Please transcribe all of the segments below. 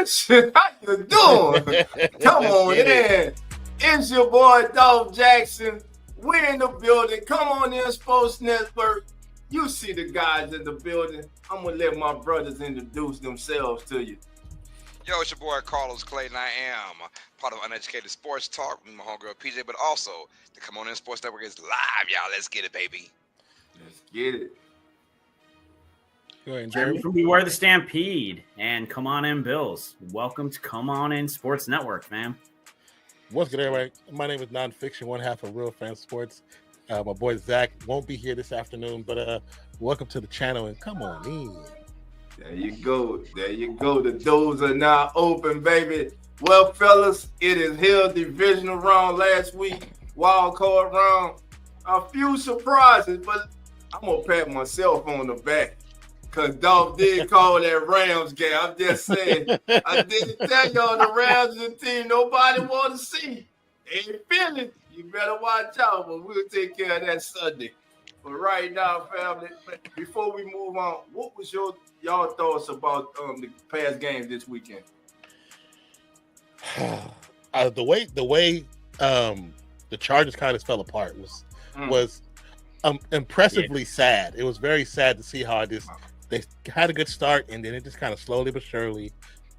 Jackson, how you doing? Come on in. It's your boy, DOLPH Jackson. We're in the building. Come on in, Sports Network. You see the guys in the building. I'm going to let my brothers introduce themselves to you. Yo, it's your boy Carlos Clayton. I am part of Uneducated Sports Talk with my homegirl PJ, but also the Come On In Sports Network is live, y'all. Let's get it, baby. Let's get it. Go ahead, Jeremy. From Beware the Stampede and Come On In Bills. Welcome to Come On In Sports Network, man. What's good, everybody? My name is NONPFIXION, one half of Real Fan Sports. My boy Zach won't be here this afternoon, but welcome to the channel and come on in. There you go. There you go. The doors are now open, baby. Well, fellas, it is here. Divisional round last week. Wild card round. A few surprises, but I'm going to pat myself on the back. Because DOLPH did call that Rams game. I'm just saying. I didn't tell y'all the Rams is a team nobody want to see. Ain't feeling. You better watch out, but we'll take care of that Sunday. But right now, family, before we move on, what was y'all thoughts about the past games this weekend? The way the Chargers kind of fell apart was impressively sad. It was very sad to see how they had a good start, and then it just kind of slowly but surely,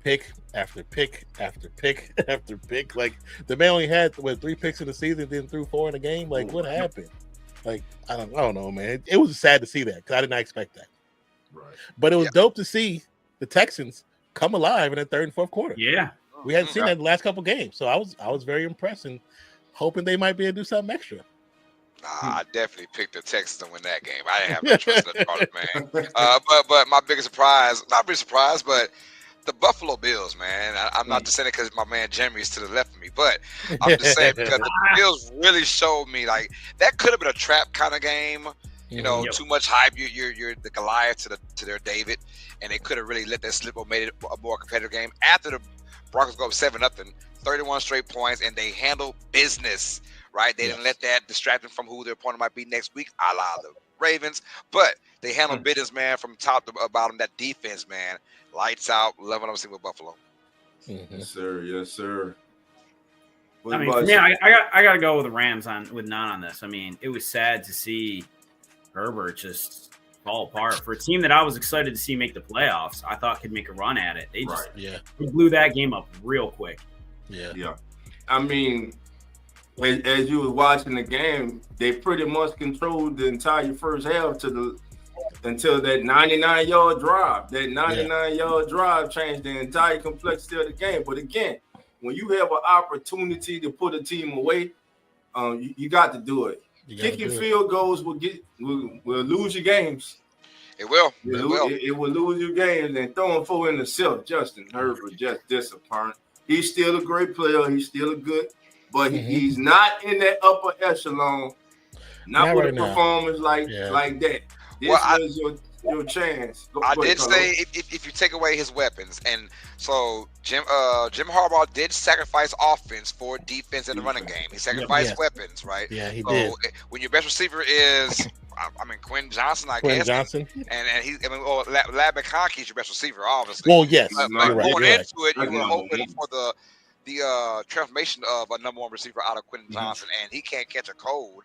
pick after pick after pick after pick. Like the man only had 3 picks in the season, then threw 4 in a game. Like what happened? Like I don't know, man. It was sad to see that because I did not expect that. Right. But it was dope to see the Texans come alive in the third and fourth quarter. Yeah, we hadn't seen that in the last couple games, so I was very impressed and hoping they might be able to do something extra. I definitely picked the Texans to win that game. I didn't have no trust in the Chargers, man. But my biggest surprise, not really surprised, but the Buffalo Bills, man. I'm not just saying it because my man Jeremy is to the left of me, but I'm just saying because the Bills really showed me like that could have been a trap kind of game. You know, too much hype. You're the Goliath to their David, and they could have really let that slip or made it a more competitive game. After the Broncos go up 7-0, 31 straight points, and they handled business. Right, they didn't let that distract them from who their opponent might be next week, a la the Ravens. But they handled business, man, from top to bottom. That defense, man, lights out. Loving them with Buffalo. Yes, sir. Yes, sir. I mean, for me, I got to go with the Rams with none on this. I mean, it was sad to see Herbert just fall apart for a team that I was excited to see make the playoffs. I thought could make a run at it. They just blew that game up real quick. Yeah. I mean, as you were watching the game, they pretty much controlled the entire first half until that 99-yard drive. That 99-yard drive changed the entire complexity of the game. But again, when you have an opportunity to put a team away, you got to do it. Kicking field goals will lose your games. It will. It will lose your games. And throwing 4 interceptions, Justin Herbert just disappointing. He's still a great player. He's still a good. But he's not in that upper echelon, not with a performance like that. This was your chance. I did say if you take away his weapons, and so Jim Harbaugh did sacrifice offense for defense in the running game. He sacrificed weapons, right? Yeah, he did. When your best receiver is, Quentin Johnson, Quentin Johnson, Lab McConkey is your best receiver, obviously. Well, yes. Going into it, you were hoping for the transformation of a number 1 receiver out of Quentin Johnson, and he can't catch a cold.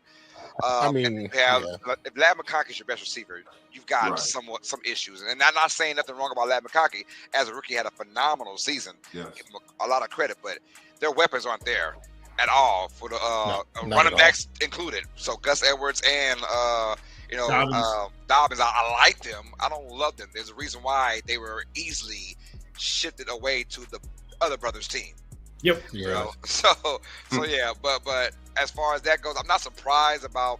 If Lab McConkey is your best receiver, you've got some issues. And I'm not saying nothing wrong about Lab McConkey. As a rookie, had a phenomenal season. Give him a lot of credit, but their weapons aren't there at all for the running backs included. So Gus Edwards and Dobbins, I like them. I don't love them. There's a reason why they were easily shifted away to the other brothers' team. Yep. You know? So yeah, but as far as that goes, I'm not surprised about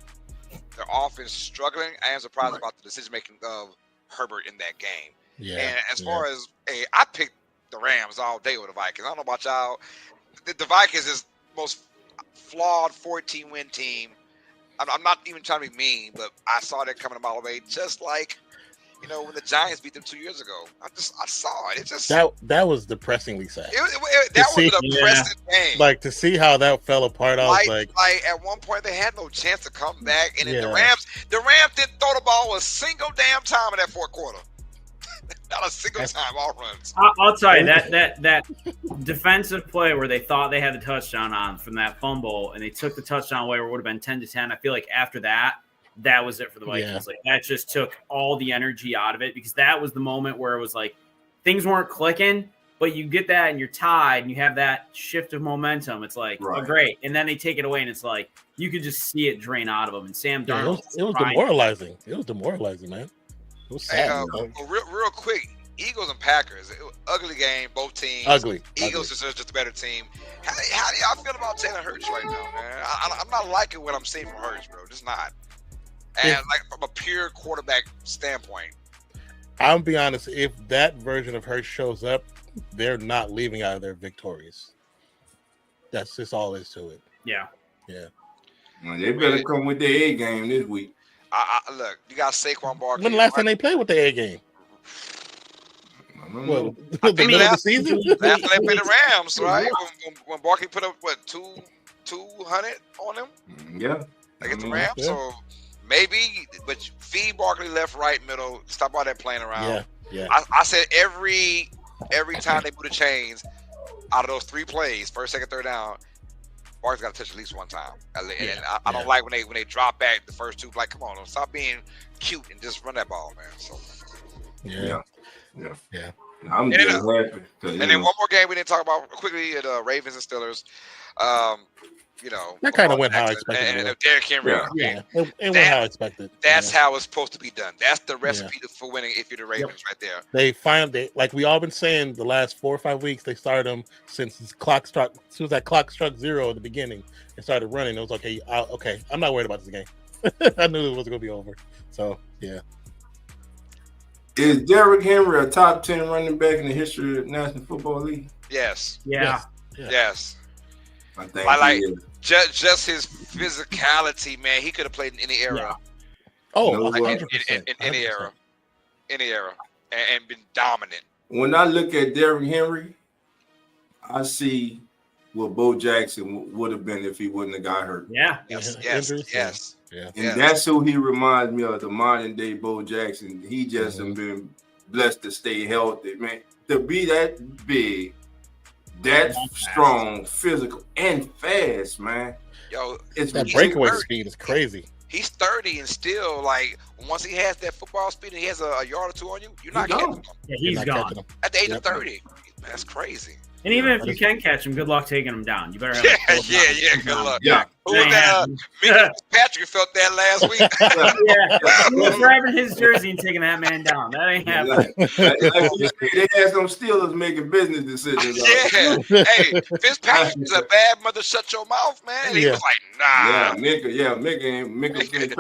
their offense struggling. I am surprised about the decision making of Herbert in that game. Yeah. And as far as I picked the Rams all day with the Vikings. I don't know about y'all. The Vikings is most flawed 14-win team. I'm not even trying to be mean, but I saw that coming a mile away, just like when the Giants beat them 2 years ago. I saw it. It just that was depressingly sad. That was a depressing game. Like to see how that fell apart. I was like at one point they had no chance to come back, and then the Rams didn't throw the ball a single damn time in that fourth quarter. Not a single time, all runs. I'll tell you that defensive play where they thought they had the touchdown on from that fumble, and they took the touchdown away, where it would have been 10-10. I feel like after that was it for the Vikings. Yeah. Like that just took all the energy out of it, because that was the moment where it was like things weren't clicking, but you get that and you're tied and you have that shift of momentum. It's like, oh, great. And then they take it away and it's like you could just see it drain out of them. And Sam Darnold. It was demoralizing. It was demoralizing, man. It was sad. Real quick, Eagles and Packers. Ugly game, both teams. Ugly. Eagles is just a better team. How do y'all feel about Taylor Hurts right now, man? I'm not liking what I'm seeing from Hurts, bro. Just not. And like from a pure quarterback standpoint. I'll be honest. If that version of Hurts shows up, they're not leaving out of there victorious. That's just all there is to it. Yeah. Well, they better come with their A game this week. Look, you got Saquon Barkley. When the last time they played with the A game? I don't know. The middle of the season? Last time they played the Rams, right? When Barkley put up, 200 on them? Yeah. Against the Rams? Yeah. So maybe, but feed Barkley left, right, middle. Stop all that playing around. Yeah. I said every time they move the chains, out of those 3 plays, first, second, third down, Barkley's got to touch at least one time. And I don't like when they drop back the first 2. Like, come on, stop being cute and just run that ball, man. So Yeah. And I'm just happy. And then one more game we didn't talk about quickly at Ravens and Steelers. That kind of went how I expected. And Derrick Henry. It went how I expected. That's how it's supposed to be done. That's the recipe for winning if you're the Ravens right there. They finally, like we all been saying the last 4 or 5 weeks, they started them since as soon as that clock struck 0 at the beginning and started running. It was okay. I'm not worried about this game. I knew it was going to be over. So, yeah. Is Derrick Henry a top 10 running back in the history of the National Football League? Yes. Yeah. Yes. I think like just his physicality, man. He could have played in any era. Yeah. Oh, No, like in any era, and been dominant. When I look at Derrick Henry, I see what Bo Jackson would have been if he wouldn't have got hurt. Yes. And that's who he reminds me of, the modern day Bo Jackson. He just has been blessed to stay healthy, man. To be that big, that strong, physical, and fast, man. Yo, that breakaway speed is crazy. He's 30 and still, like, once he has that football speed and he has a yard or 2 on you, you're not catching him. Yeah, he's gone. At the age of 30. Man, that's crazy. And even if you can catch him, good luck taking him down. You better have good luck. Yeah. Who was that? Patrick felt that last week. He was grabbing his jersey and taking that man down. That ain't happening. They had some Steelers making business decisions. Hey, Fitzpatrick is a bad mother. Shut your mouth, man. And he was like, nah. Micah.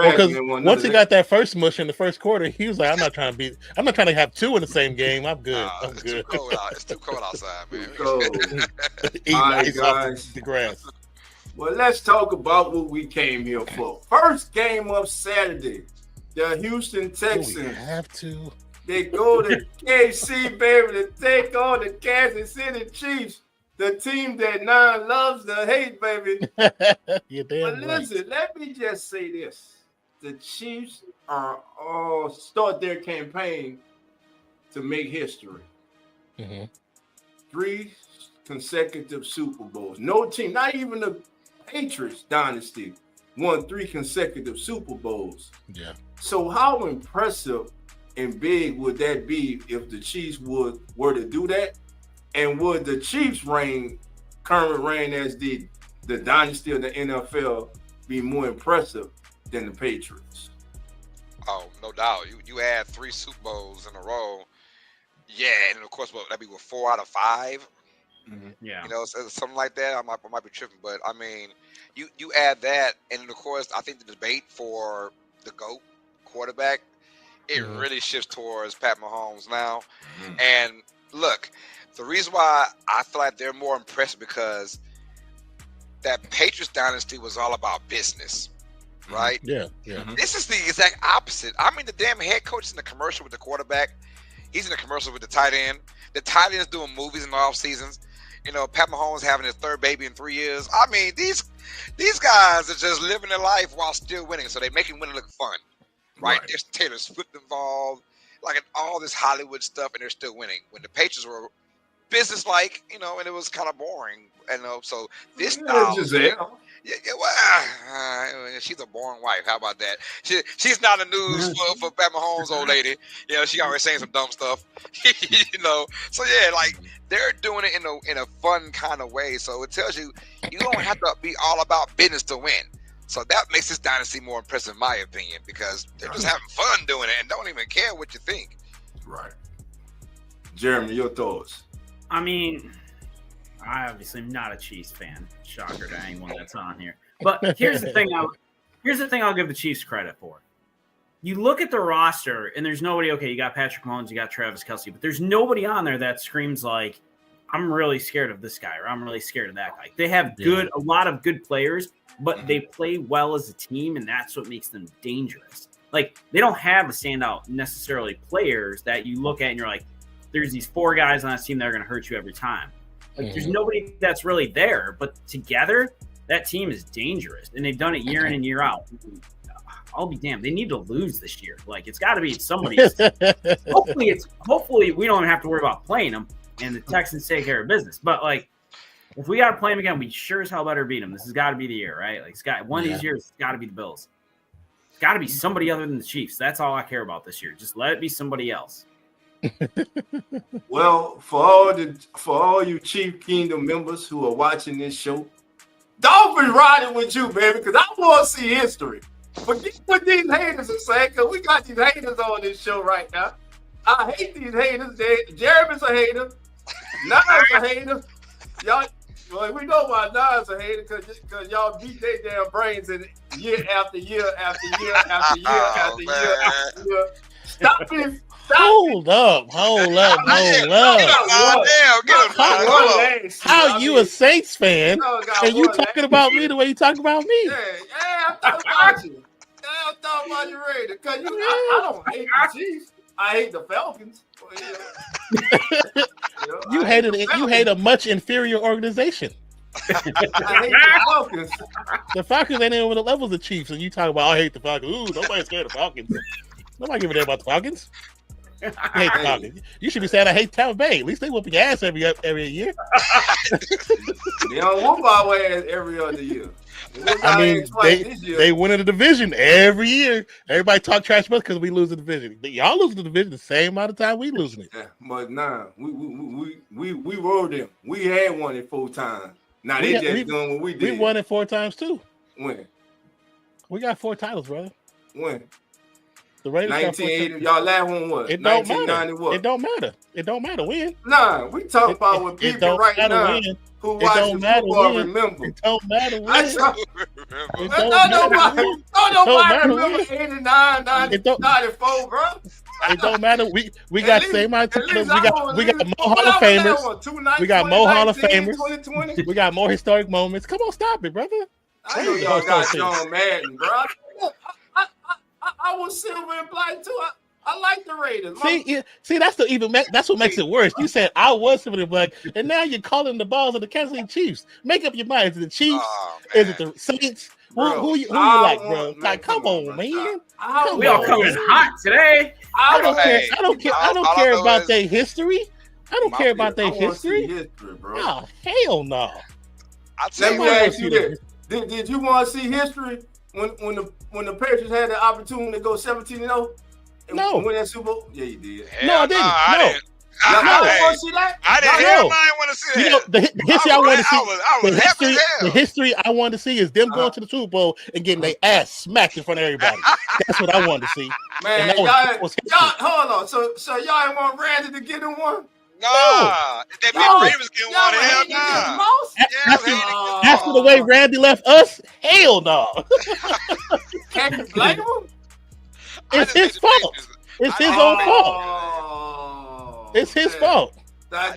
Because once he got that first mush in the first quarter, he was like, I'm not trying to have 2 in the same game. I'm good. I'm good. It's too cold outside, man. All right, guys. The grass. Well, let's talk about what we came here for. First game of Saturday, the Houston Texans. They go to KC, baby, to take on the Kansas City Chiefs, the team that none loves to hate, baby. You're damn but listen, let me just say this. The Chiefs are all start their campaign to make history. 3 consecutive Super Bowls. No team, not even the Patriots dynasty, won 3 consecutive Super Bowls. Yeah. So how impressive and big would that be if the Chiefs were to do that? And would the Chiefs current reign as the dynasty of the NFL be more impressive than the Patriots? Oh, no doubt. You had 3 Super Bowls in a row. Yeah, and of course, that'd be 4 out of 5. Yeah, something like that. I might be tripping, but I mean, you add that, and then of course, I think the debate for the GOAT quarterback, it really shifts towards Pat Mahomes now. And look, the reason why I feel like they're more impressed because that Patriots dynasty was all about business, right? Yeah. This is the exact opposite. I mean, the damn head coach is in the commercial with the quarterback. He's in the commercial with the tight end. The tight end is doing movies in the off seasons. Pat Mahomes having his 3rd baby in 3 years. I mean, these guys are just living their life while still winning. So they making winning look fun, right? There's Taylor Swift involved. like all this Hollywood stuff, and they're still winning. When the Patriots were business-like, and it was kind of boring, so this style. Giselle. Yeah, well, she's a boring wife. How about that? She's not in the news for Pat Mahomes' old lady. She always saying some dumb stuff. So yeah, like they're doing it in a fun kind of way. So it tells you don't have to be all about business to win. So that makes this dynasty more impressive, in my opinion, because they're just having fun doing it and don't even care what you think. Right. Jeremy, your thoughts? I mean, I obviously am not a Chiefs fan. Shocker to anyone that's on here. But here's the thing. I'll give the Chiefs credit for. You look at the roster, and there's nobody. Okay, you got Patrick Mahomes, you got Travis Kelce, but there's nobody on there that screams like, "I'm really scared of this guy," or "I'm really scared of that guy." They have a lot of good players, but they play well as a team, and that's what makes them dangerous. Like they don't have the standout necessarily players that you look at and you're like, "There's these 4 guys on that team that are going to hurt you every time." Like there's nobody that's really there, but together that team is dangerous, and they've done it year in and year out. I'll be damned. They need to lose this year. Like it's got to be somebody's. Hopefully we don't have to worry about playing them, and the Texans take care of business. But like if we got to play them again, we sure as hell better beat them. This has got to be the year, right? Like it's got one of these years. It's got to be the Bills. It's got to be somebody other than the Chiefs. That's all I care about this year. Just let it be somebody else. Well, for all you Chief Kingdom members who are watching this show, Dolphins riding with you, baby, because I want to see history. Forget what these haters are saying, because we got these haters on this show right now. I hate these haters. Jeremy's a hater. Nas a hater. Y'all, well, we know why Nas a hater, because y'all beat their damn brains in year after year after year after year after year after year. Stop it. Hold up. How you a Saints fan and you talking about me the way you talking about me? Yeah, I'm talking about you. I'm talking about you, Raiders. Because I don't hate the Chiefs. I hate the Falcons. You hate a much inferior organization. I hate the Falcons. The Falcons ain't even the levels of Chiefs, and you talk about I hate the Falcons. Ooh, nobody's scared of Falcons. Nobody give a damn about the Falcons. I hate the Falcons. You should be saying I hate Tampa Bay. At least they whoop your ass every year. They don't whoop our ass every other year. I mean, they win in the division every year. Everybody talk trash about because we lose the division. Y'all lose the division the same amount of time we losing it. Yeah, but nah, we rode them. We had won it 4 times. Now they just doing what we did. We won it 4 times too. When? We got 4 titles, brother. When? The Raiders 1980. Y'all last one was it don't 1990. Matter. What? It don't matter. It don't matter when. Nah, we talk about what people right now when. who watch the football remember. It don't matter when. Don't nobody remember 89, 94, bro. It don't matter. We got the same amount of titles. We got more Hall of Famers. We got more Hall of Famers. We got more historic moments. Come on, stop it, brother. I know y'all got John Madden, bro. I was silver and black too. I like the Raiders. See, that's what makes it worse. You said I was silver and black, and now you're calling the balls of the Kansas City Chiefs. Make up your mind. Is it the Chiefs? Is it the Saints? Who you like, bro? Like, come on, man. We all coming hot today. I don't care about their history. I don't care about their history. Oh, hell no. Let me ask you this: Did you want to see history when the Patriots had the opportunity to go 17-0 and win that Super Bowl? Yeah, you did. No, I didn't. I didn't want to see that. I didn't want to see that. The history I want to see. The history I wanted to see is them going to the Super Bowl and getting their ass smacked in front of everybody. That's what I wanted to see. Man, y'all hold on. So y'all ain't want Randy to get in one? No. They was getting one. Hell no. After the way Randy left us, hell no. Can't you blame him? It's his fault. It's his own fault. It's his fault. I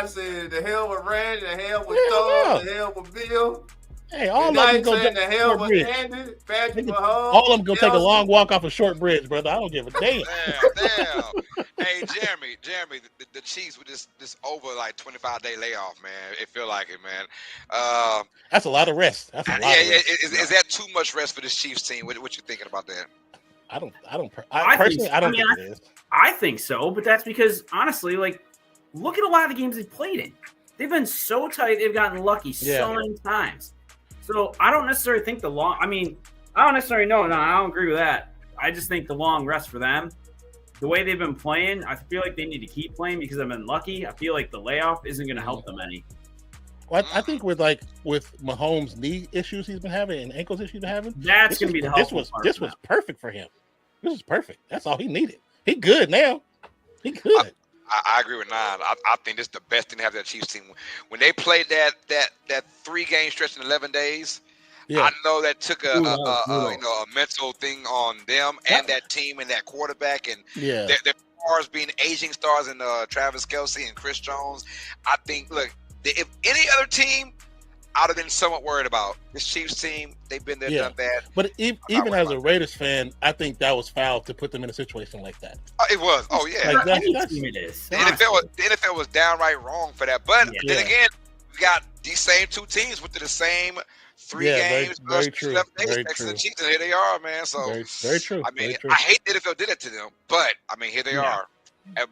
said the hell with Randy, the hell with Thor, the hell with Bill. Hey, all of them go the hell with Andy, Patrick Mahomes. All of them gonna take a long walk off a short bridge, brother. I don't give a damn. Damn. Hey, Jeremy, the Chiefs with this over like 25-day layoff, man. It feel like it, man. That's a lot of rest. That's a lot. Is that too much rest for this Chiefs team? What you thinking about that? I don't think it is. I think so, but that's because honestly, like, look at a lot of the games they've played in. They've been so tight. They've gotten lucky so many times. So I don't necessarily think I don't necessarily know. No, I don't agree with that. I just think the long rest for them, the way they've been playing, I feel like they need to keep playing because they've been lucky. I feel like the layoff isn't going to help them any. Well, I think with Mahomes' knee issues he's been having and ankles issues he's been having, that's going to be the helpful part. This was perfect for him. This was perfect. That's all he needed. He good now. He good. I agree with Nine. I think this is the best thing to have that Chiefs team. When they played that 3-game stretch in 11 days, I know that took a mental thing on them and that team and that quarterback and their stars being aging stars and Travis Kelce and Chris Jones. I think, look, if any other team, I'd have been somewhat worried about this Chiefs team. They've been there, done that. But even as a Raiders fan, I think that was foul to put them in a situation like that. It was. Oh yeah. Like it is. The NFL was downright wrong for that. But then again, we got these same two teams with the same 3 games. Very true. Very next true. to the Chiefs, and here they are, man. So very true. I mean, I hate that the NFL did it to them, but I mean, here they are. And,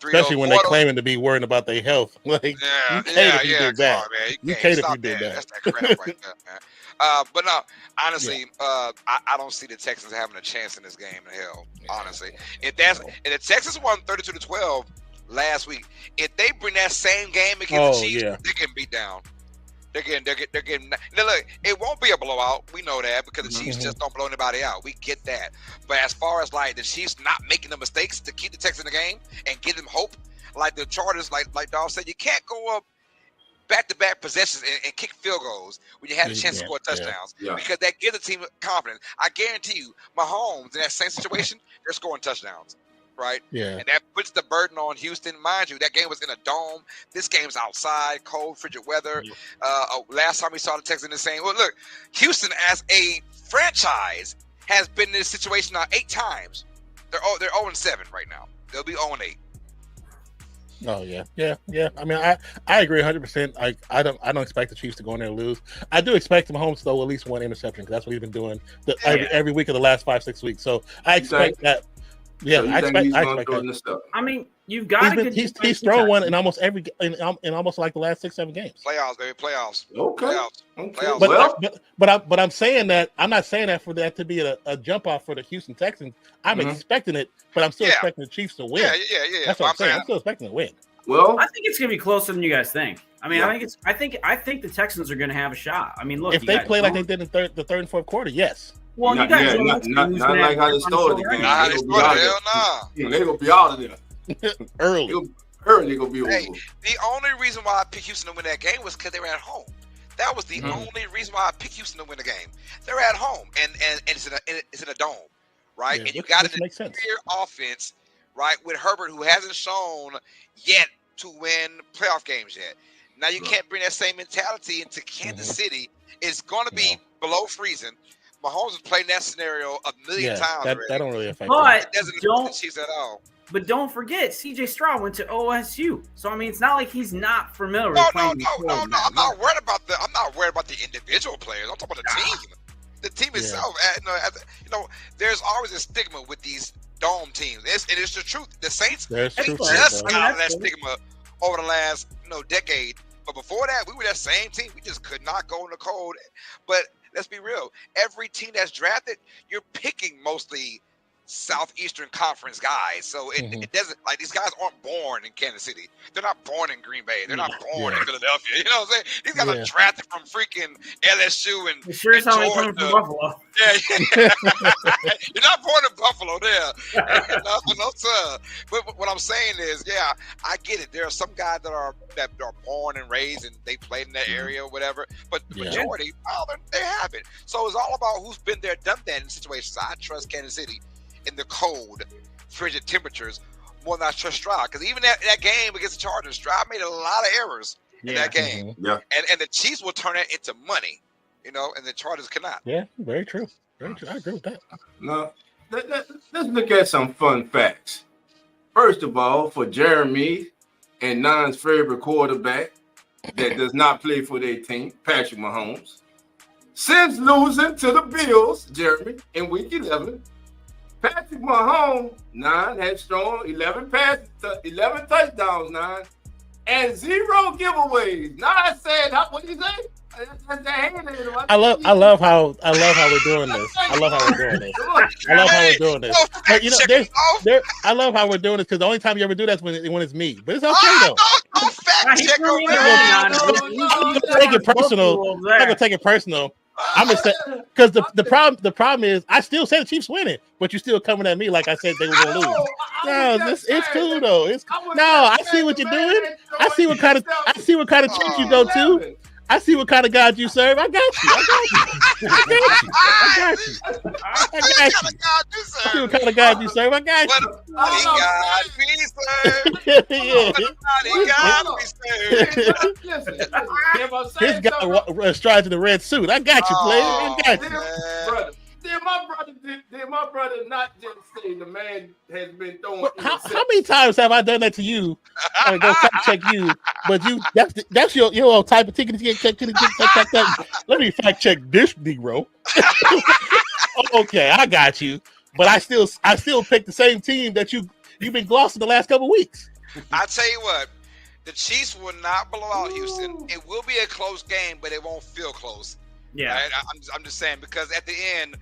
especially when they're claiming to be worried about their health. Like, you can't if you do that. On, man. You can't if you do that. That's that crap right there, man. But no, honestly, I don't see the Texans having a chance in this game in hell. Honestly, if the Texans won 32-12 last week, if they bring that same game against the Chiefs, they're getting beat down. They're getting. Now look, it won't be a blowout. We know that because the Chiefs just don't blow anybody out. We get that. But as far as like the Chiefs not making the mistakes to keep the Texans in the game and give them hope, like the Chargers, like Dawg said, you can't go up back-to-back possessions and kick field goals when you have a chance to score touchdowns because that gives the team confidence. I guarantee you, Mahomes in that same situation, they're scoring touchdowns. Right? Yeah. And that puts the burden on Houston. Mind you, that game was in a dome. This game's outside, cold, frigid weather. Last time we saw the Texans in the same. Well, look, Houston as a franchise has been in this situation now 8 times. They're 0-7 right now. They'll be 0-8. Oh yeah. I mean, I agree 100%. I don't expect the Chiefs to go in there and lose. I do expect Mahomes to throw at least one interception because that's what he's been doing every week of the last 5-6 weeks. So I expect that. Yeah, so I expect that. I mean, you've got he's thrown one in almost in almost like the last 6-7 games. Playoffs, baby, playoffs. Okay. Playoffs. But I'm saying that I'm not saying that for that to be a jump off for the Houston Texans. I'm expecting it, but I'm still expecting the Chiefs to win. Yeah. That's what I'm saying. I'm still expecting to win. Well, I think it's gonna be closer than you guys think. I mean, I think the Texans are gonna have a shot. I mean, look, if they play like they did in the third and fourth quarter, yes. Well, not like how they started the game. They're going to be out of there. Early. They're going to be over. Hey, the only reason why I picked Houston to win that game was because they were at home. That was the only reason why I picked Houston to win the game. They're at home, and it's in a dome, right? Yeah, and you got an interior offense, right, with Herbert, who hasn't shown yet to win playoff games yet. Now you can't bring that same mentality into Kansas City. It's going to be below freezing. Mahomes has played in that scenario a million times already. That don't really affect it doesn't affect the Chiefs at all. But don't forget, C.J. Stroud went to OSU, so I mean, it's not like he's not familiar with playing. No. I'm not worried about the individual players. I'm talking about the team. The team itself. There's always a stigma with these dome teams. It's the truth. The Saints just got out of that stigma over the last decade. But before that, we were that same team. We just could not go in the cold. But let's be real. Every team that's drafted, you're picking mostly Southeastern Conference guys. So it doesn't, like, these guys aren't born in Kansas City. They're not born in Green Bay. They're not born in Philadelphia. You know what I'm saying? These guys are drafted from freaking LSU and Georgia. Coming from Buffalo. Yeah. You're not born in Buffalo there. No, sir. But what I'm saying is, I get it. There are some guys that are born and raised and they played in that area or whatever. But the majority, they haven't. So it's all about who's been there, done that in situations. I trust Kansas City in the cold, frigid temperatures more than I trust Stroud. Because even that game against the Chargers, Stroud made a lot of errors in that game. And the Chiefs will turn that into money, and the Chargers cannot. Yeah, very true. Very true. I agree with that. Now, let's look at some fun facts. First of all, for Jeremy and Non's favorite quarterback that does not play for their team, Patrick Mahomes, since losing to the Bills, Jeremy, in Week 11, Patrick Mahomes, 9, has thrown 11 passes, 11 touchdowns, 9, and 0 giveaways. Now I said, what did you say? I love how we're doing this. I love how we're doing this. But I love how we're doing this because the only time you ever do that is when it's me. But it's okay though. Don't fact check over I'm gonna take it personal. I'm not gonna take it personal. I'm gonna say because the problem is I still say the Chiefs winning, but you're still coming at me like I said they were gonna lose. No, it's cool though. I see what you're doing. I see what kind of church you go to. I see what kind of God you serve. I got you. I see what kind of God you serve. I got you. This guy strides in the red suit. I got you, player. I got you. Did my brother not just say the man has been throwing? How many times have I done that to you? I go fact check you, but that's your type of ticket. Let me fact check this Negro. Okay, I got you, but I still pick the same team that you've been glossing the last couple of weeks. I tell you what, the Chiefs will not blow out Houston. It will be a close game, but it won't feel close. Yeah, right? I'm just saying because at the end.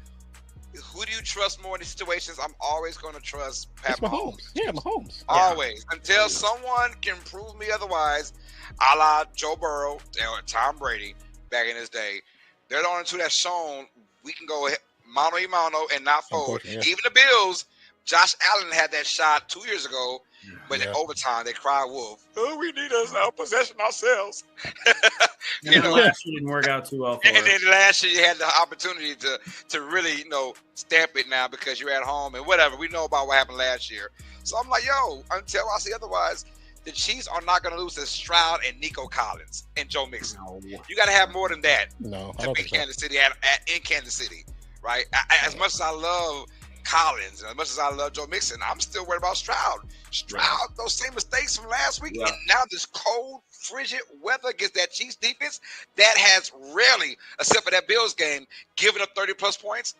Who do you trust more in these situations? I'm always going to trust Pat Mahomes. Yeah, Mahomes. Always. Until someone can prove me otherwise, a la Joe Burrow or Tom Brady back in his day. They're the only two that's shown we can go mano a mano and not fold. Yeah. Even the Bills, Josh Allen had that shot 2 years ago, but in overtime, they cried wolf. Oh, we need our possession ourselves. Last year didn't work out too well for us. And then last year, you had the opportunity to really, stamp it now because you're at home and whatever. We know about what happened last year. So I'm like, until I see otherwise, the Chiefs are not going to lose to Stroud and Nico Collins and Joe Mixon. No. You got to have more than that to beat Kansas City in Kansas City, right? As much as I love Collins, and as much as I love Joe Mixon, I'm still worried about Stroud. Those same mistakes from last week, and now this cold, frigid weather against that Chiefs defense that has rarely, except for that Bills game, given up 30-plus points.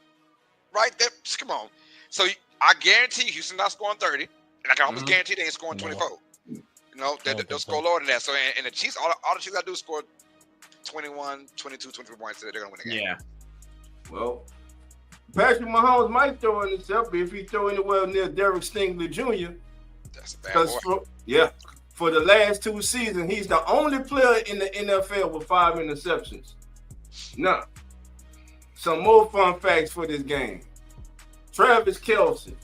Right? Come on. So I guarantee Houston not scoring 30, and I can almost guarantee they ain't scoring 24. They'll score lower than that. So, and the Chiefs, all the Chiefs got to do is score 21, 22, 23 points, so they're going to win the game. Yeah. Well, Patrick Mahomes might throw in himself, but if he throw anywhere near Derek Stingley Jr., that's a bad boy. For the last 2 seasons, he's the only player in the NFL with 5 interceptions. Now, some more fun facts for this game. Travis Kelce,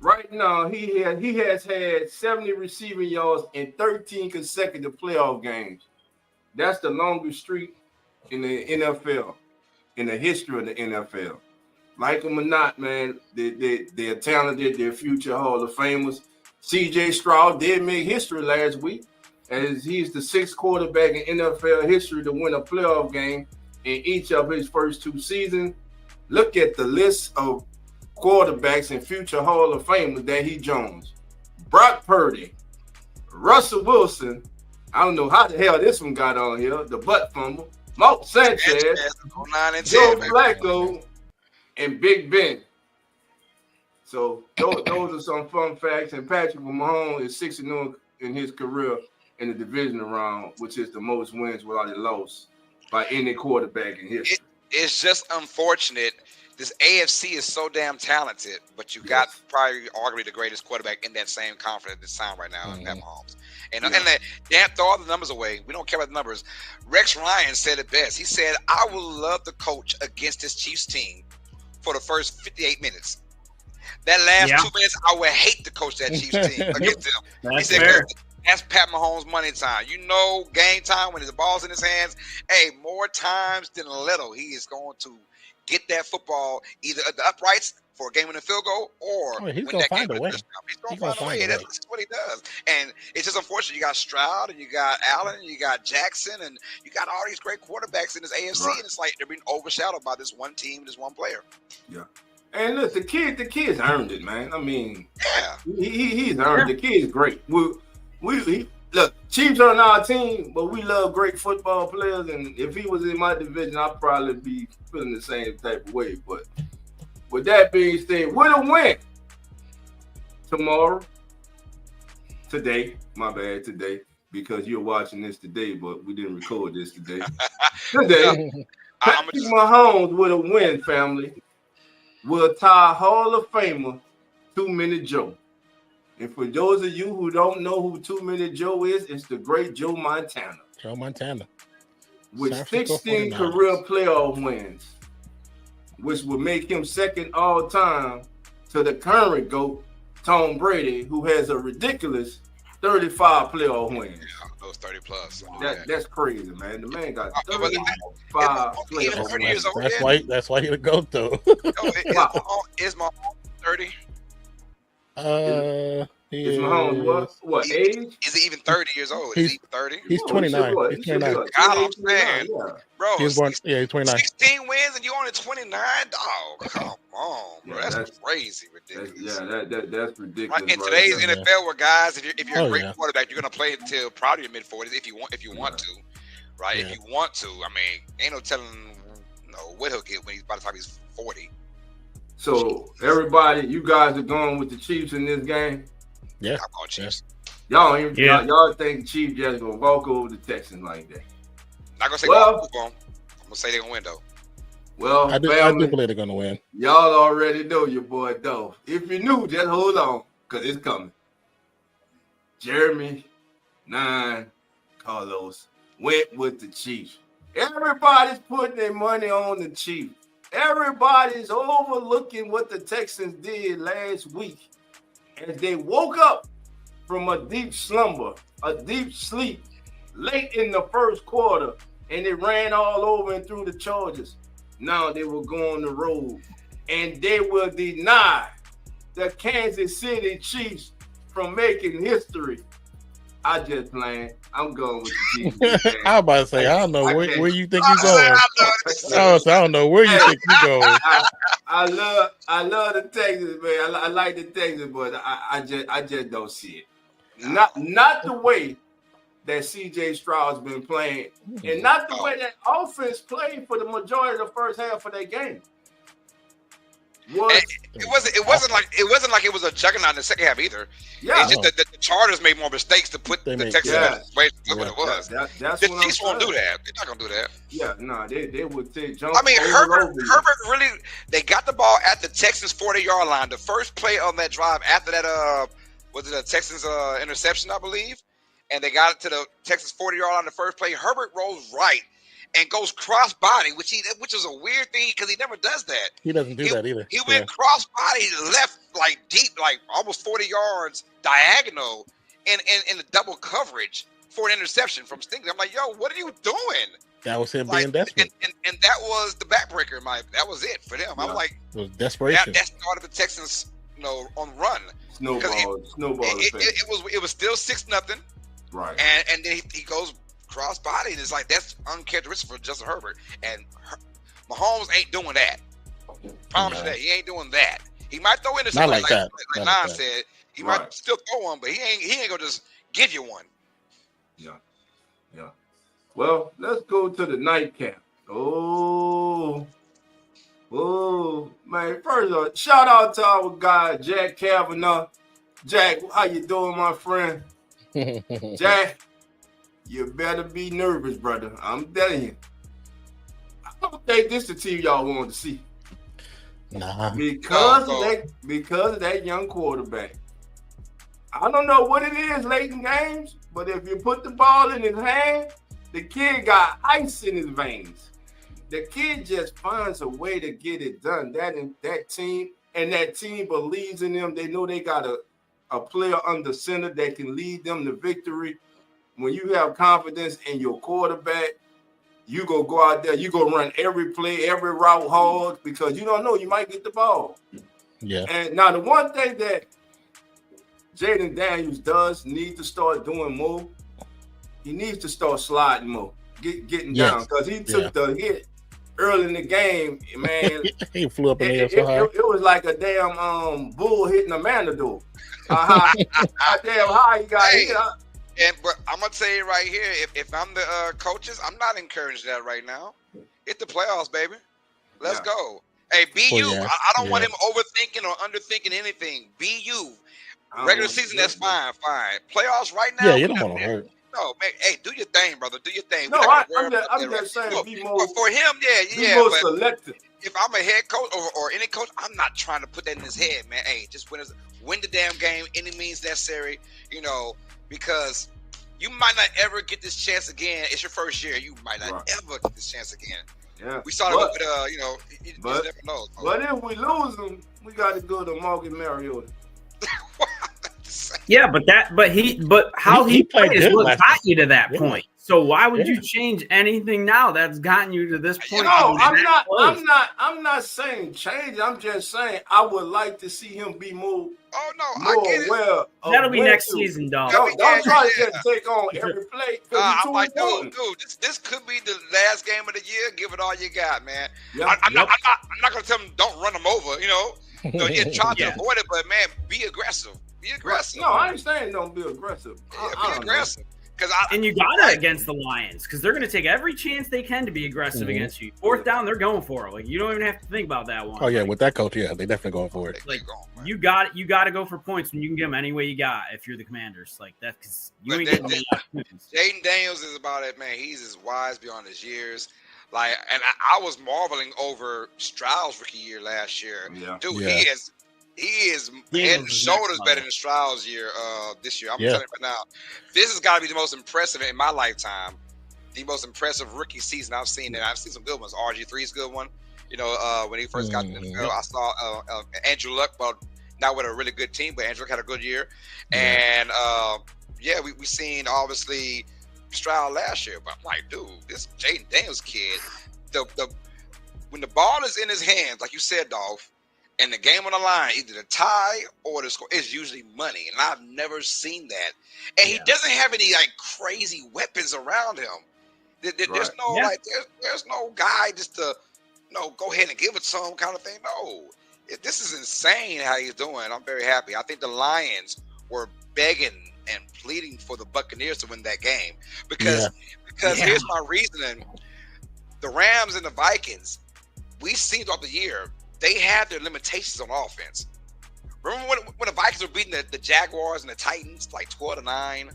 right now, he has had 70 receiving yards in 13 consecutive playoff games. That's the longest streak in the NFL, in the history of the NFL. Like them or not, man, they're talented, they're future Hall of Famers. C.J. Stroud did make history last week, as he's the 6th quarterback in NFL history to win a playoff game in each of his first 2 seasons. Look at the list of quarterbacks and future Hall of Famers that he joins. Brock Purdy, Russell Wilson, I don't know how the hell this one got on here, the butt fumble, Mark Sanchez, Joe Flacco, and Big Ben. So those are some fun facts. And Patrick Mahomes is 6-0 in his career in the divisional round, which is the most wins without a loss by any quarterback in history. It's just unfortunate. This AFC is so damn talented, but you got probably arguably the greatest quarterback in that same conference at this time right now, Pat Mahomes. And throw all the numbers away. We don't care about the numbers. Rex Ryan said it best. He said, I would love to coach against this Chiefs team for the first 58 minutes. That last 2 minutes, I would hate to coach that Chiefs team against them. He said, that's Pat Mahomes' money time. Game time when the ball's in his hands. Hey, more times than little, he is going to get that football either at the uprights for a game-winning field goal or he's going to find a way. He's going to find a way. That's what he does. And it's just unfortunate. You got Stroud and you got Allen and you got Jackson and you got all these great quarterbacks in this AFC. Right. And it's like they're being overshadowed by this one team, this one player. Yeah. And look, the kid's earned it, man. I mean, he's earned it. The kid's great. Look, Chiefs are on our team, but we love great football players. And if he was in my division, I'd probably be feeling the same type of way. But with that being said, with a win today, because you're watching this today, but we didn't record this today. Today, Patrick Mahomes with a win, family, will tie Hall of Famer 2-Minute Joe. And for those of you who don't know who 2-Minute Joe is, it's the great Joe Montana. Joe Montana. With 16 career playoff wins, which would make him second all time to the current GOAT, Tom Brady, who has a ridiculous 35 playoff wins. Yeah, those 30 plus. That's crazy, man. The man got 35 playoff wins. That's why he's the GOAT, though. Is Mahomes 30? Is Mahomes what age? Is he even 30 years old? Is he 30? He's 29. He's 29. God, I'm saying, bro, he's 29. 16 wins and you only 29? Dog, come on, bro. That's crazy, ridiculous. That's ridiculous. Right, in today's NFL, where guys, if you're a great quarterback, you're gonna play until probably your mid-40s if you want to, right? If you want to, I mean, ain't no telling what he'll get when by the time he's 40. So everybody, you guys are going with the Chiefs in this game? Yeah, I'm going Chiefs. Y'all think the Chiefs just gonna walk over the Texans like that? Not gonna say walk over them. I'm gonna say they're gonna win though. Well, I do believe they're gonna win. Y'all already know your boy Dolph. If you knew, just hold on, cause it's coming. Jeremy, 9, Carlos went with the Chiefs. Everybody's putting their money on the Chiefs. Everybody's overlooking what the Texans did last week as they woke up from a deep slumber, a deep sleep late in the first quarter, and they ran all over and through the Chargers. Now they will go on the road, and they will deny the Kansas City Chiefs from making history. I just playing. I'm going with the Chiefs. I was about to say, I don't know where you think you're going. I don't know where you think you're going. I love the Texans, man. I like the Texans, but I just don't see it. Not the way that CJ Stroud's been playing, and not the way that offense played for the majority of the first half of that game. It wasn't like it was a juggernaut in the second half either. Yeah, it's just that the Chargers made more mistakes to put the Texans in the situation. What it was. That's the Chiefs won't do that. They're not gonna do that. Yeah, no, they would jump. I mean, Herbert really. They got the ball at the Texans 40-yard line. The first play on that drive after that, was it a Texans interception, I believe, and they got it to the Texans 40-yard line. The first play, Herbert rolls right and goes cross body, which is a weird thing because he never does that. He doesn't do that either. He went cross body left, like deep, like almost 40 yards diagonal in the double coverage for an interception from Stingley. I'm like, yo, what are you doing? That was him being desperate. And that was the backbreaker. That was it for them. Yeah. I'm like, it was desperation. That started the Texans, on the run. Snowball. It was still 6-0. Right. And then he goes cross body, and it's like that's uncharacteristic for Justin Herbert. And Mahomes ain't doing that. Promise you that he ain't doing that. He might throw in something like Nan said. He might still throw one, but he ain't gonna just give you one. Yeah. Well, let's go to the nightcap. Oh, man! First of all, shout out to our guy Jack Kavanaugh. Jack, how you doing, my friend? Jack, you better be nervous, brother. I'm telling you. I don't think this is the team y'all wanted to see. Nah. Because of that young quarterback. I don't know what it is late in games, but if you put the ball in his hand, the kid got ice in his veins. The kid just finds a way to get it done. That team believes in him. They know they got a player under center that can lead them to victory. When you have confidence in your quarterback, you go out there, you go run every play, every route hard because you don't know, you might get the ball. Yeah. And now the one thing that Jaden Daniels does need to start doing more, he needs to start sliding more, getting down because he took the hit early in the game, man. He flew up in the air so high. It was like a damn bull hitting a matador. How damn high he got hit. But I'm gonna tell you right here, if I'm the coaches, I'm not encouraging that right now. Hit the playoffs, baby. Let's go. Hey, be you. yeah, I don't want yeah. him overthinking or underthinking anything. Be you. I don't Regular want season, to that's do that. fine. Playoffs right Yeah, now, you we don't not want to there. hurt. No, man. Hey, do your thing, brother. Do your thing. We're No, not gonna worry I'm about that, right? just saying No, be more for him, be yeah. more But selective. if I'm a head coach or any coach, I'm not trying to put that in his head, man. Hey, just win the damn game, any means necessary, because you might not ever get this chance again. It's your first year. You might not ever get this chance again. Yeah. We started with, you but, never know. But if we lose them, we got to go to Morgan Mariota. Yeah, but how he played is what got you to that point. So why would you change anything now that's gotten you to this point? No, I'm not saying change. I'm just saying I would like to see him be more. Oh no, I get it. That'll be next season, dog. Don't try to just take on every play because I'm like, dude, this could be the last game of the year. Give it all you got, man. Yeah. I'm not gonna tell them don't run them over. Try to avoid it, but man, be aggressive. Be aggressive. No, I understand. Don't be aggressive. Be aggressive. And you got it against the Lions because they're going to take every chance they can to be aggressive against you. Fourth down, they're going for it. Like you don't even have to think about that one. Oh yeah, with that coach, yeah, they definitely going for it. Like you got to go for points when you can get them any way you got. If you're the Commanders, like that, because you ain't getting points. Jaden Daniels is about it, man. He's as wise beyond his years. Like, and I was marveling over Stroud's rookie year last year. Yeah. Dude, he is head and shoulders better than Stroud's year this year. I'm telling you right now. This has got to be the most impressive in my lifetime. The most impressive rookie season I've seen. And I've seen some good ones. RG3's a good one. When he first got to the NFL, I saw Andrew Luck, but not with a really good team, but Andrew Luck had a good year. And we seen obviously Stroud last year. But I'm like, dude, this Jaden Daniels kid, when the ball is in his hands, like you said, Dolph, and the game on the line, either the tie or the score, is usually money. And I've never seen that. And he doesn't have any like crazy weapons around him. There's no there's no guy just to go ahead and give it some kind of thing. No, this is insane how he's doing. I'm very happy. I think the Lions were begging and pleading for the Buccaneers to win that game because here's my reasoning: the Rams and the Vikings, we've seen throughout the year. They have their limitations on offense. Remember when the Vikings were beating the Jaguars and the Titans like 12-9,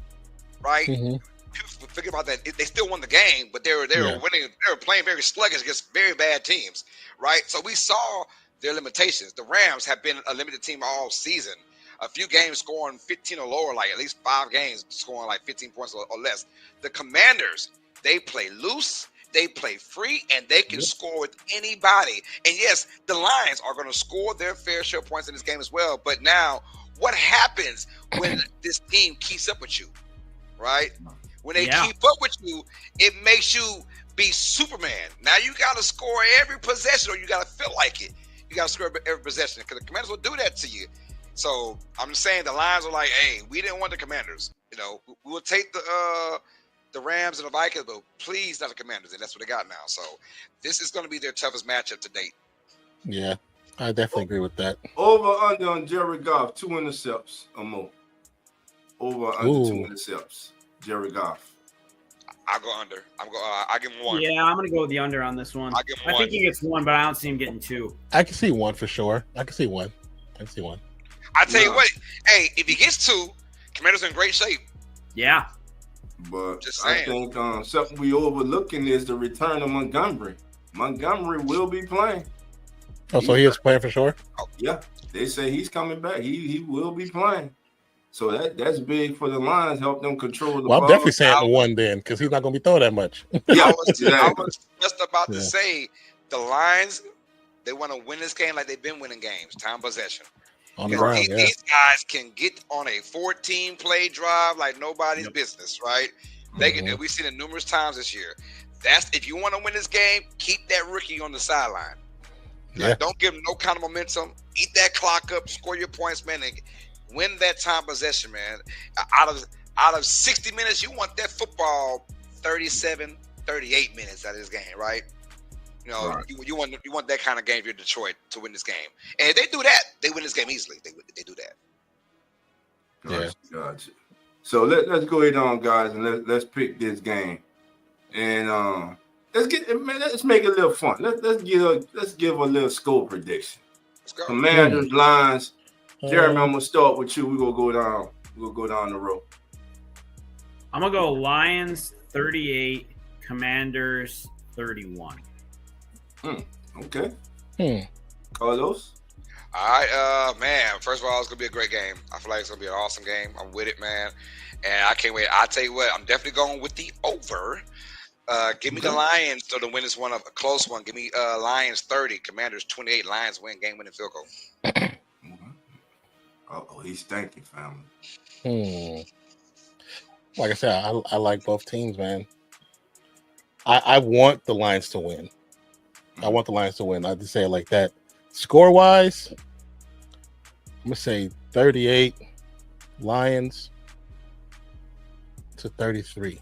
right? Mm-hmm. People forget about that. They still won the game, but they were winning. They were playing very sluggish against very bad teams, right? So we saw their limitations. The Rams have been a limited team all season. A few games scoring 15 or lower, like at least 5 games scoring like 15 points or less. The Commanders, they play loose. They play free, and they can score with anybody. And yes, the Lions are going to score their fair share of points in this game as well. But now, what happens when this team keeps up with you, right? When they keep up with you, it makes you be Superman. Now you got to score every possession, or you got to feel like it. You got to score every possession because the Commanders will do that to you. So I'm just saying the Lions are like, hey, we didn't want the Commanders. We'll take the Rams and the Vikings, but please not the Commanders, and that's what they got now. So this is going to be their toughest matchup to date. Yeah, I definitely agree with that. Over under on Jerry Goff, 2 intercepts or more. Over under 2 intercepts, Jerry Goff. I'll go under. I give him 1. Yeah, I'm going to go with the under on this one. I think he gets 1, but I don't see him getting 2. I can see 1 for sure. I can see 1. I tell you what, hey, if he gets 2, Commanders in great shape. Yeah. But I think something we overlooking is the return of Montgomery. Montgomery will be playing. Oh, so he is playing for sure? Yeah, they say he's coming back. He will be playing. So that's big for the Lions. Help them control the ball. Well, I'm definitely saying 1 then because he's not going to be throwing that much. Yeah, I was just about to say the Lions, they want to win this game like they've been winning games, time possession. On the ground, these guys can get on a 14-play drive like nobody's business, right? They can. We've seen it numerous times this year. That's if you want to win this game, keep that rookie on the sideline. Yeah. Don't give him no kind of momentum. Eat that clock up, score your points, man, and win that time possession, man. Out of 60 minutes, you want that football 37, 38 minutes out of this game, right? You want that kind of game if you're Detroit to win this game. And if they do that, they win this game easily. They do that. Gotcha. So let's go ahead on, guys, and let's pick this game. And let's make it a little fun. Let's give a little score prediction. Let's go. Commanders, Lions. Jeremy, I'm gonna start with you. We're gonna go down. We'll go down the road. I'm gonna go Lions 38, Commanders 31. Okay. Carlos. All right, man. First of all, it's gonna be a great game. I feel like it's gonna be an awesome game. I'm with it, man, and I can't wait. I'll tell you what, I'm definitely going with the over. Give me the Lions so the win is a close one. Give me Lions 30, Commanders 28. Lions win, game-winning field goal. Oh, he's thinking, family. Like I said, I like both teams, man. I want the Lions to win. I just say it like that. Score-wise, I'm going to say 38 Lions to 33.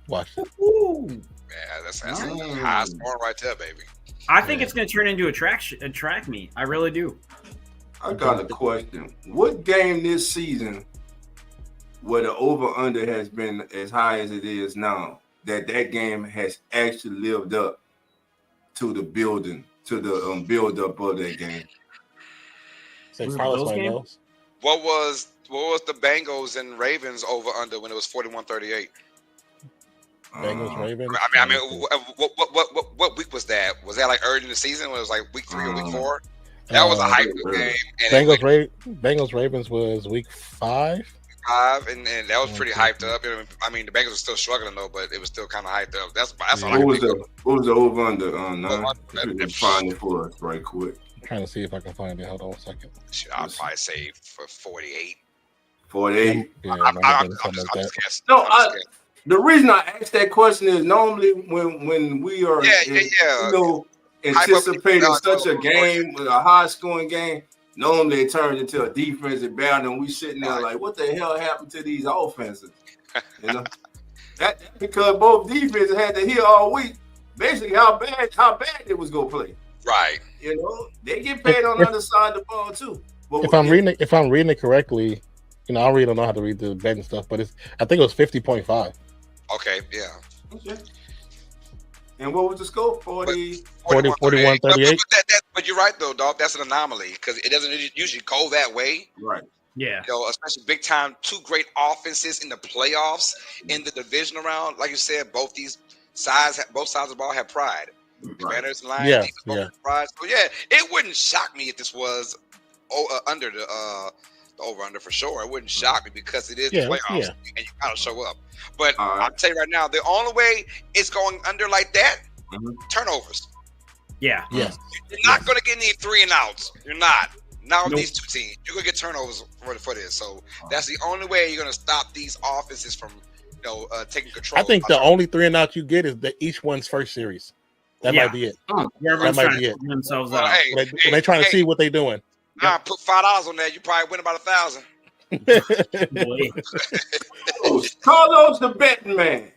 Watch it. Ooh. Yeah, that's a high score right there, baby. I think it's going to turn into a track meet. I really do. I got a question. What game this season where the over-under has been as high as it is now, that game has actually lived up to the building, to the build-up of that game? Say Carlos might know. What was the Bengals and Ravens over-under when it was 41-38? Bengals, Ravens. I mean, what week was that? Was that like early in the season? When it was like week 3 or week 4? That was a hype game. Bengals Ravens was week 5. And that was pretty hyped up. I mean, the Bengals were still struggling though, but it was still kind of hyped up. That's all I can think of. What was the over under on that? Find it for us right quick. I'm trying to see if I can find it. Hold on a second. I'll probably say for 48. 48. Yeah, I'm just guessing. No, the reason I asked that question is normally when we are anticipating such a game with a high scoring game, normally it turns into a defensive battle, and we sitting there like, what the hell happened to these offenses? You know, that's because both defenses had to hear all week basically how bad it was gonna play. Right. You know, they get paid on the other side of the ball too. But if I'm reading it correctly, you know, I really don't know how to read the betting stuff, but I think it was 50.5. Okay, yeah. Okay. And what was the score? 41, 38. But you're right, though, dog. That's an anomaly because it doesn't usually go that way. Right. Yeah. You know, especially big time, 2 great offenses in the playoffs in the divisional round. Like you said, both sides of the ball have pride. Commanders and Lions, pride. So yeah, it wouldn't shock me if this was under the over-under for sure. It wouldn't shock me because it is the playoffs and you gotta show up. But I'll tell you right now, the only way it's going under like that, turnovers. Yeah. Yes. You're not going to get any 3 and outs. You're not. Not with these 2 teams. You're going to get turnovers for this. So that's the only way you're going to stop these offenses from taking control. I think the only 3 and outs you get is each one's first series. That might be it. That might be it. Themselves out. When they're trying to see what they're doing. Put $5 on that. You probably win about 1,000. Carlos the betting man.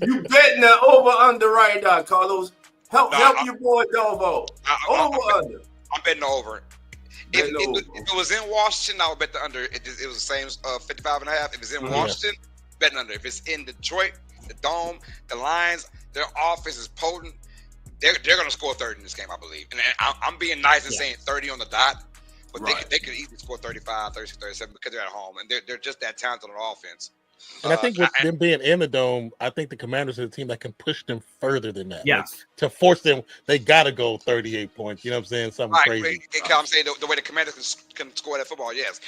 You betting the over under right now, Carlos. Help your boy DOLPH. Over. I'm betting the over. If it was in Washington, I would bet the under. It was the same 55.5. If it's in Washington, betting under. If it's in Detroit, the Dome, the Lions, their offense is potent. They're going to score 30 in this game, I believe. And I'm being nice and saying 30 on the dot. But they could easily score 35, 36, 37 because they're at home. And they're just that talented on offense. And I think with them being in the Dome, I think the Commanders are the team that can push them further than that. Yeah. Like, to force them, they got to go 38 points. You know what I'm saying? Something crazy. I'm saying the way the Commanders can score that football, yes.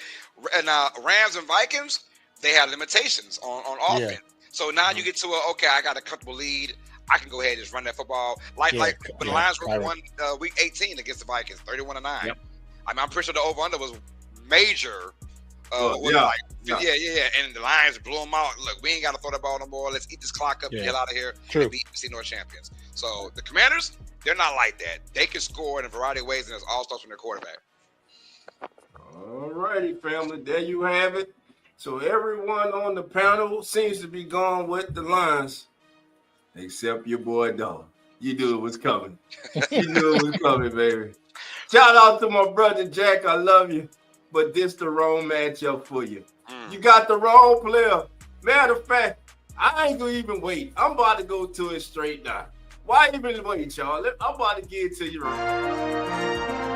And Rams and Vikings, they have limitations on offense. Yeah. So now you get to I got a comfortable lead. I can go ahead and just run that football. Like when the Lions won week 18 against the Vikings, 31-9. Yep. I mean, I'm pretty sure the over-under was major. And the Lions blew them out. Look, we ain't got to throw that ball no more. Let's eat this clock up and get out of here and be NFC North champions. So the Commanders, they're not like that. They can score in a variety of ways, and it's all starts from their quarterback. All righty, family. There you have it. So everyone on the panel seems to be going with the Lions, except your boy Dog. You knew it was coming. Baby. Shout out to my brother Jack. I love you. But this the wrong matchup for you. You got the wrong player. Matter of fact, I ain't gonna even wait. I'm about to go to it straight now. Why even wait, y'all? I'm about to get it to you right.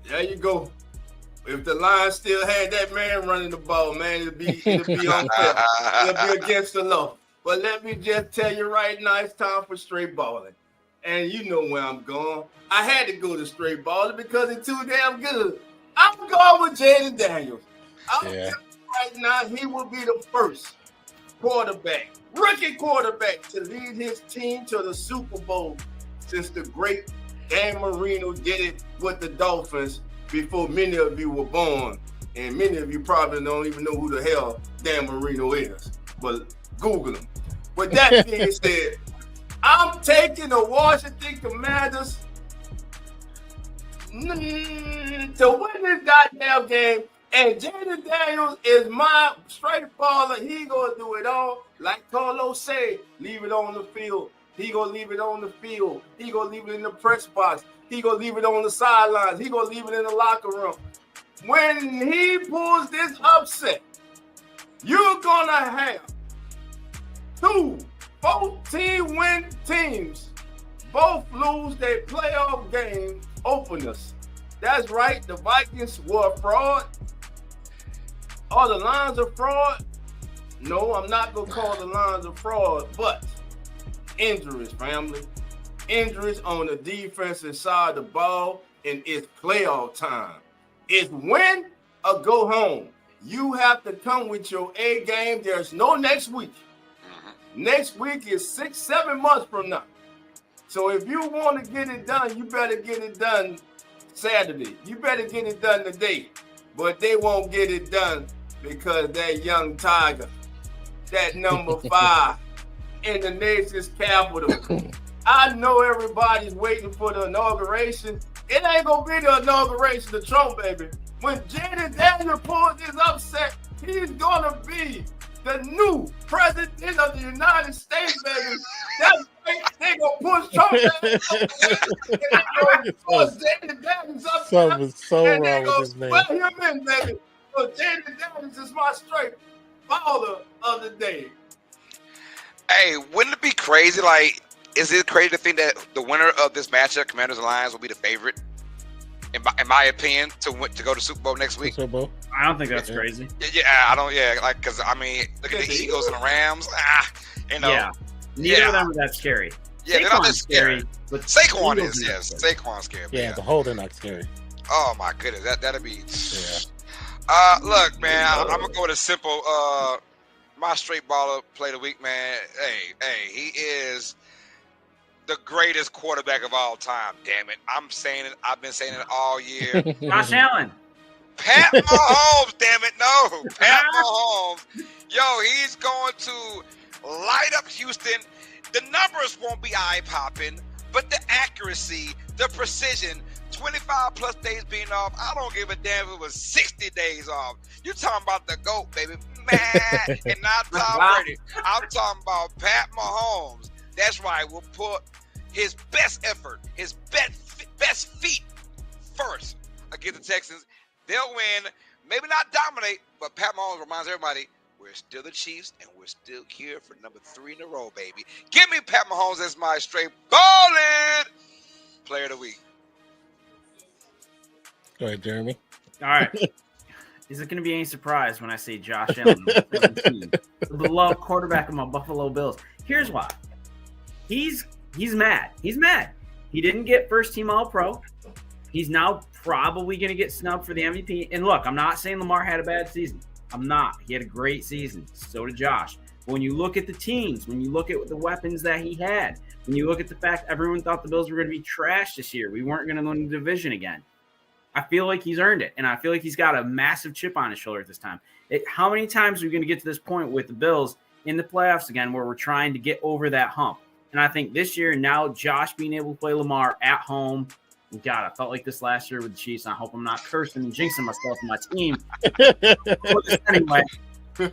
There you go. If the Lions still had that man running the ball, man, it'll be unfair. It'll be against the law. But let me just tell you right now, it's time for straight balling. And you know where I'm going. I had to go to straight balling because it's too damn good. I'm going with Jaden Daniels. I'm telling you right now, he will be the first quarterback, rookie quarterback, to lead his team to the Super Bowl since the great Dan Marino did it with the Dolphins before many of you were born. And many of you probably don't even know who the hell Dan Marino is. But Google him. With that being said, I'm taking the Washington Commanders to win this goddamn game. And Jaden Daniels is my straight baller. He gonna do it all. Like Carlos said, leave it on the field. He gonna leave it on the field. He gonna leave it in the press box. He gonna leave it on the sidelines. He gonna leave it in the locker room. When he pulls this upset, you're gonna have 2 14-win teams both lose their playoff game openers. That's right. The Vikings were a fraud. Are the Lions a fraud? No, I'm not gonna call the Lions a fraud, but injuries, family. Injuries on the defensive side of the ball, and it's playoff time. It's win or go home. You have to come with your A game. There's no next week. Next week is 6-7 months from now. So if you want to get it done, you better get it done Saturday. You better get it done today. But they won't get it done because that young tiger, that number 5 in the nation's capital. I know everybody's waiting for the inauguration. It ain't going to be the inauguration of Trump, baby. When Jaden Daniels pulls this upset, he's going to be the new president of the United States, baby. That's right. They gonna push Trump down. Something so wrong with his name. Put him in, baby. So Jaden Daniels is my straight baller of the day. Hey, wouldn't it be crazy? Like, is it crazy to think that the winner of this matchup, Commanders and Lions, will be the favorite? In my opinion, to go to Super Bowl next week. Super Bowl? I don't think that's crazy. Yeah, I don't. Yeah, like because I mean, look at the Eagles and the Rams. You know. Yeah. Neither of them are that scary. Yeah, they're not that scary. But Saquon is, yes. Saquon's scary. Yeah, the whole they're not scary. Oh my goodness, that'll be. Yeah. Look, man, I'm gonna go with a simple. My straight baller play of the week, man. Hey, he is the greatest quarterback of all time. Damn it, I'm saying it. I've been saying it all year. Josh Allen. Pat Mahomes, damn it, no. Pat Mahomes. Yo, he's going to light up Houston. The numbers won't be eye-popping, but the accuracy, the precision, 25-plus days being off, I don't give a damn if it was 60 days off. You're talking about the GOAT, baby. Man, and not Tom Brady. I'm talking about Pat Mahomes. That's right. We'll put his best effort, his best feet first against the Texans. They'll win, maybe not dominate, but Pat Mahomes reminds everybody, we're still the Chiefs, and we're still here for number 3 in a row, baby. Give me Pat Mahomes as my straight ballin' player of the week. Go ahead, Jeremy. All right. Is it going to be any surprise when I say Josh Allen, the beloved quarterback of my Buffalo Bills? Here's why. He's mad. He's mad. He didn't get first-team All-Pro. He's now probably going to get snubbed for the MVP. And look, I'm not saying Lamar had a bad season. I'm not. He had a great season. So did Josh. But when you look at the teams, when you look at the weapons that he had, when you look at the fact everyone thought the Bills were going to be trash this year, we weren't going to win the division again. I feel like he's earned it, and I feel like he's got a massive chip on his shoulder at this time. How many times are we going to get to this point with the Bills in the playoffs again where we're trying to get over that hump? And I think this year, now Josh being able to play Lamar at home, God, I felt like this last year with the Chiefs, and I hope I'm not cursing and jinxing myself and my team. But anyway,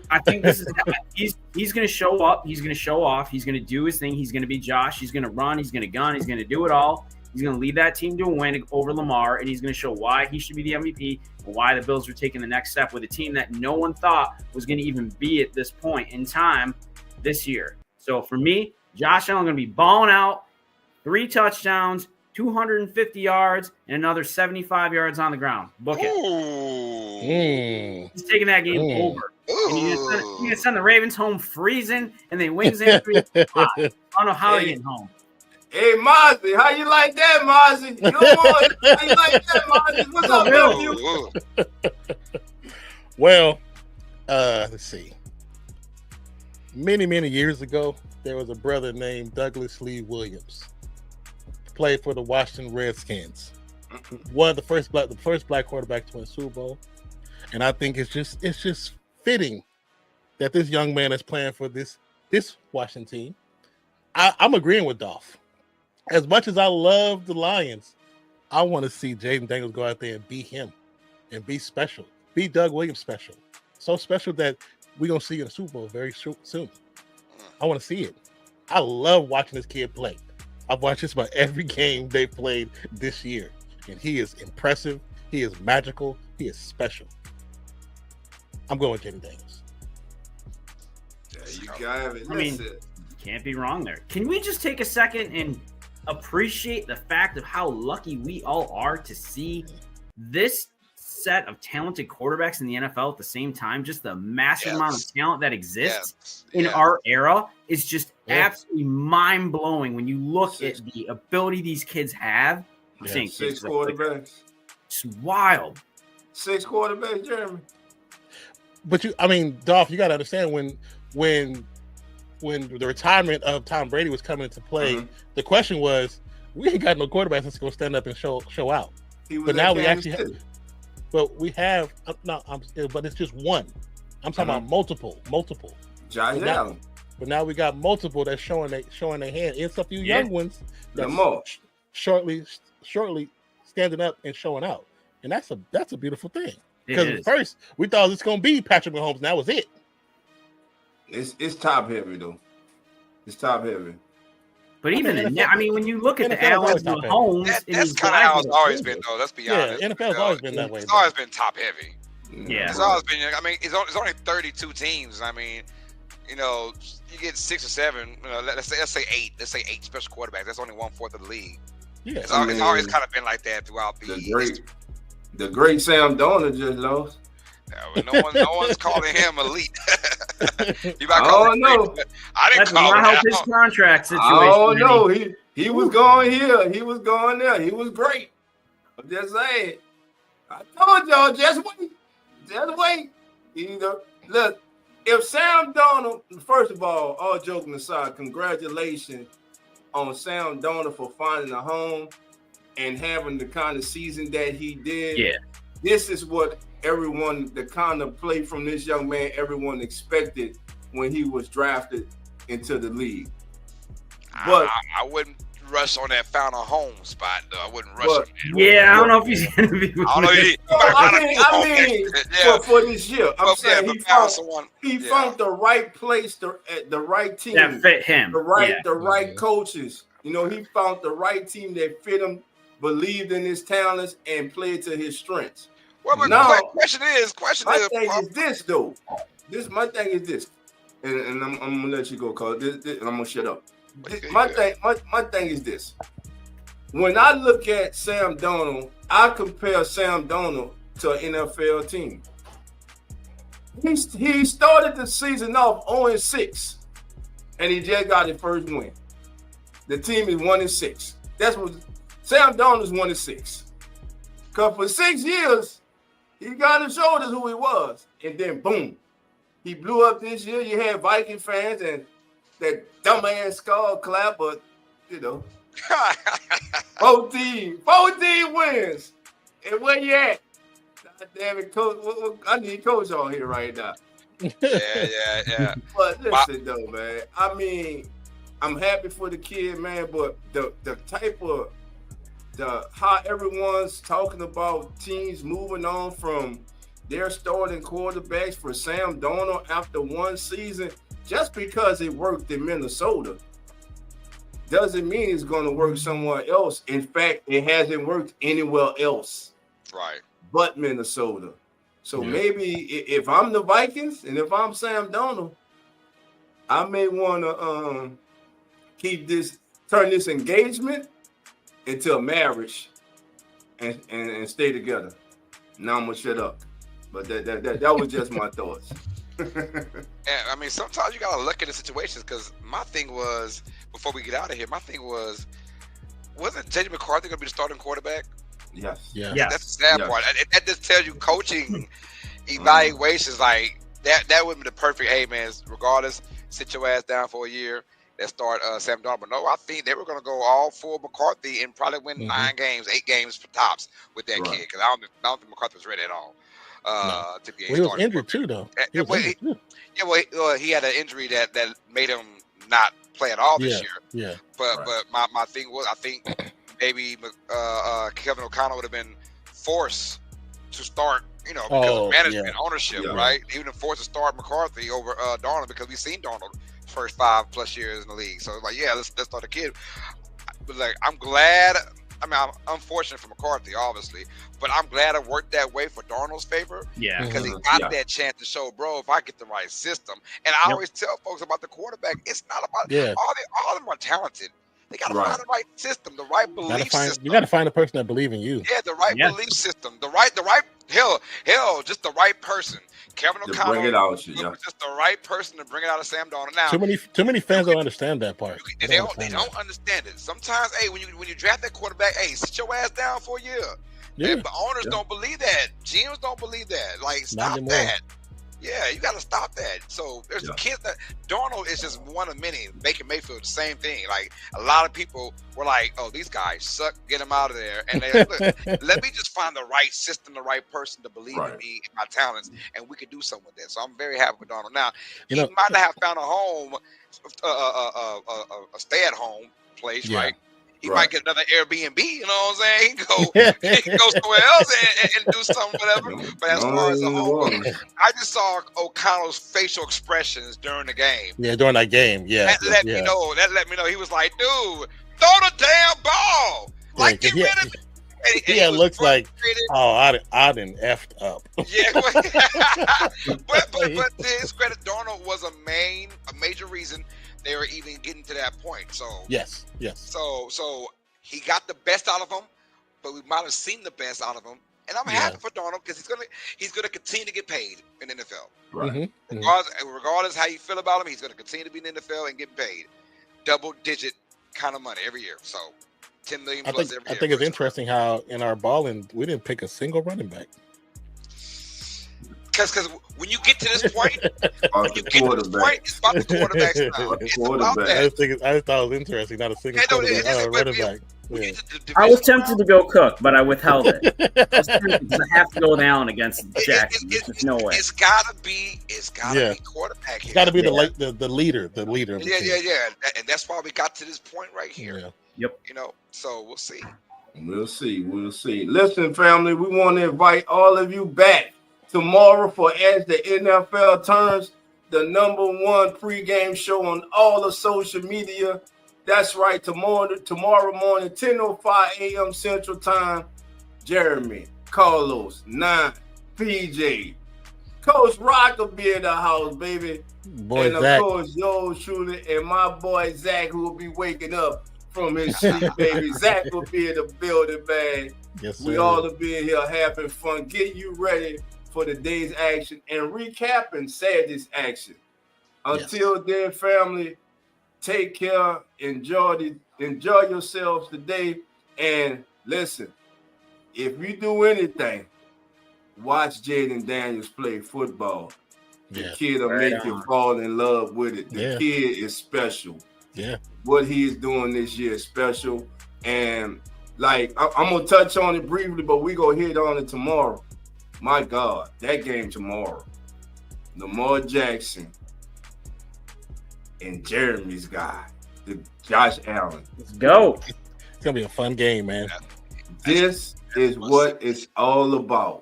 I think this is he's going to show up. He's going to show off. He's going to do his thing. He's going to be Josh. He's going to run. He's going to gun. He's going to do it all. He's going to lead that team to a win over Lamar, and he's going to show why he should be the MVP and why the Bills are taking the next step with a team that no one thought was going to even be at this point in time this year. So for me, Josh Allen going to be balling out, 3 touchdowns, 250 yards, and another 75 yards on the ground. Book it. He's taking that game over. And he's going to send the Ravens home freezing, and they wings in 3 I don't know how they're getting home. Hey, Mozzie, how you like that, Mozzie? Good morning. How you like that, Mozzie? What's up, nephew? Well, let's see. Many, many years ago, there was a brother named Douglas Lee Williams. Played for the Washington Redskins. One of the first black quarterback to win a Super Bowl. And I think it's just fitting that this young man is playing for this Washington team. I'm agreeing with Dolph. As much as I love the Lions, I want to see Jaden Daniels go out there and be him and be special. Be Doug Williams special. So special that we're going to see in the Super Bowl very soon. I want to see it. I love watching this kid play. I've watched just about every game they played this year. And he is impressive. He is magical. He is special. I'm going with Jaden Daniels. There you got it. I mean, can't be wrong there. Can we just take a second and appreciate the fact of how lucky we all are to see this set of talented quarterbacks in the NFL at the same time? Just the massive amount of talent that exists in our era is just absolutely mind-blowing when you look at the ability these kids have. I'm saying 6 quarterbacks. It's wild. 6 quarterbacks, Jeremy. But Dolph, you got to understand when the retirement of Tom Brady was coming into play, the question was, we ain't got no quarterback that's going to stand up and show out. But now we actually have. But we have but it's just one. I'm talking about multiple. Josh Allen. But now we got multiple that's showing their hand. It's a few young ones that's shortly standing up and showing out, and that's a beautiful thing. Because at first we thought it's going to be Patrick Mahomes, and that was it. It's top heavy though. It's top heavy. But even when you look at the Allen Mahomes, that's kind of how it's always been, though. Let's be honest. Yeah, NFL's always been that way. It's always been top heavy. Yeah, it's always been. I mean, it's only 32 teams. I mean, you get 6 or 7. Let's say 8. Let's say 8 special quarterbacks. That's only 1/4 of the league. Yeah, it's always kind of been like that throughout the great Sam Darnold just lost. No one's calling him elite. You might call him no. I didn't call him help his contract situation. Oh no, he was going here, he was going there, he was great. I'm just saying. I told y'all, just wait. Look, if Sam Darnold, first of all joking aside, congratulations on Sam Darnold for finding a home and having the kind of season that he did. Yeah, this is what the kind of play from this young man, everyone expected when he was drafted into the league. But I wouldn't rush on that found a home spot, though. I wouldn't rush on that. Yeah, I don't know if he's going to be. For this year, I'm saying he found the right place, the right team that fit him, the right coaches. He found the right team that fit him, believed in his talents, and played to his strengths. Well, but now, question is, my thing is this, though. My thing is this, and I'm gonna let you go, cause this and I'm gonna shut up. My thing is this. When I look at Sam Darnold, I compare Sam Darnold to an NFL team. He started the season off 0-6, and he just got his first win. The team is 1-6. That's what Sam Darnold is 1-6. Cause for 6 years, he got to show us who he was. and then boom, he blew up this year. You had Viking fans and that dumbass skull clap, but you know, 14 wins. And where you at? God damn it, coach! I need coach on here right now. Yeah. But listen, though, man. I mean, I'm happy for the kid, man. But the type of how everyone's talking about teams moving on from their starting quarterbacks for Sam Darnold after one season, just because it worked in Minnesota, doesn't mean it's going to work somewhere else. In fact, it hasn't worked anywhere else, right? But Minnesota. So maybe if I'm the Vikings and if I'm Sam Darnold, I may want to turn this engagement into a marriage and stay together. Now I'm gonna shut up. But that was just my thoughts. And I mean, sometimes you gotta look at the situations, because my thing was, before we get out of here, wasn't J.J. McCarthy gonna be the starting quarterback? Yes. Yeah. That's the sad part. That just tells you coaching evaluations like that would be the perfect. Hey man, regardless, sit your ass down for a year. Let's start Sam Darnold. But no, I think they were going to go all full McCarthy and probably win 8 games for tops with that kid, because I don't think McCarthy was ready at all to be a he was injured too, though. He had an injury that made him not play at all this year. Yeah. But my thing was, I think maybe Kevin O'Connell would have been forced to start, because of management, ownership, right? He would have forced to start McCarthy over Darnold, because we've seen Darnold first 5+ years in the league. So it's like, let's start a kid. But like, I'm glad. I mean, I'm unfortunate for McCarthy, obviously, but I'm glad it worked that way for Darnold's favor. Yeah, because he got that chance to show, bro, if I get the right system. And I always tell folks about the quarterback, it's not about all of them are talented. They got to find the right system, the right belief system. You got to find a person that believes in you. Yeah, the right belief system, the right hell, just the right person. Kevin O'Connell bring it out, just the right person to bring it out of Sam Darnold. Now, too many fans don't understand that part. They don't understand it. Sometimes, hey, when you draft that quarterback, hey, sit your ass down for a year. Yeah. But owners don't believe that. GMs don't believe that. Like, stop that. Yeah, you got to stop that. So there's kids that Darnold is just one of many. Baker Mayfield, the same thing. Like, a lot of people were like, "Oh, these guys suck. Get them out of there." And they look, let me just find the right system, the right person to believe in me and my talents, and we could do something with that. So I'm very happy with Darnold. Now, he might not have found a home, a stay-at-home place, right? He might get another Airbnb, you know what I'm saying? He can go somewhere else and do something, whatever. But as far as the home, I just saw O'Connell's facial expressions during the game. Yeah, during that game, That let me know. He was like, dude, throw the damn ball. Like, get rid of it. It looks like, I done effed up. Yeah, but to his credit, Darnold was a major reason they were even getting to that point. So yes. So he got the best out of him, but we might have seen the best out of him. And I'm happy for Darnold, because he's gonna continue to get paid in the NFL. Right. Regardless how you feel about him, he's gonna continue to be in the NFL and get paid double-digit kind of money every year. So $10 million plus every year. I think it's interesting how in our balling we didn't pick a single running back. Because when you get to this point, it's about the quarterbacks now. It's about that. I just thought it was interesting. Not a single running back. Yeah. I was tempted to go Cook, but I withheld it. I have to go with Allen against Jackson. There's no way. It's gotta be quarterback here. It's gotta be the leader. The leader. Yeah. And that's why we got to this point right here. Yeah. Yep. So we'll see. We'll see. Listen, family, we want to invite all of you back tomorrow for As the NFL Turns, the #1 pregame show on all of social media. That's right, tomorrow morning, 10:05 a.m. Central Time. Jeremy, Carlos, 9, PJ, Coach Rock will be in the house, baby. Boy, and of Zach. course, Yo Shooter and my boy Zach, who will be waking up from his sleep, baby. Zach will be in the building, man. Yes, sir. We all will be in here having fun, getting you ready for the day's action and recapping Saturday's action. Until then, family, take care. Enjoy yourselves today. And listen, if you do anything, watch Jaden Daniels play football. The kid will Right make you on. fall in love with it. The kid is special. Yeah. What he is doing this year is special. And like I'm gonna touch on it briefly, but we gonna hit on it tomorrow. My God, that game tomorrow. Lamar Jackson and Jeremy's guy, the Josh Allen. Let's go. It's gonna be a fun game, man. This is what it's all about.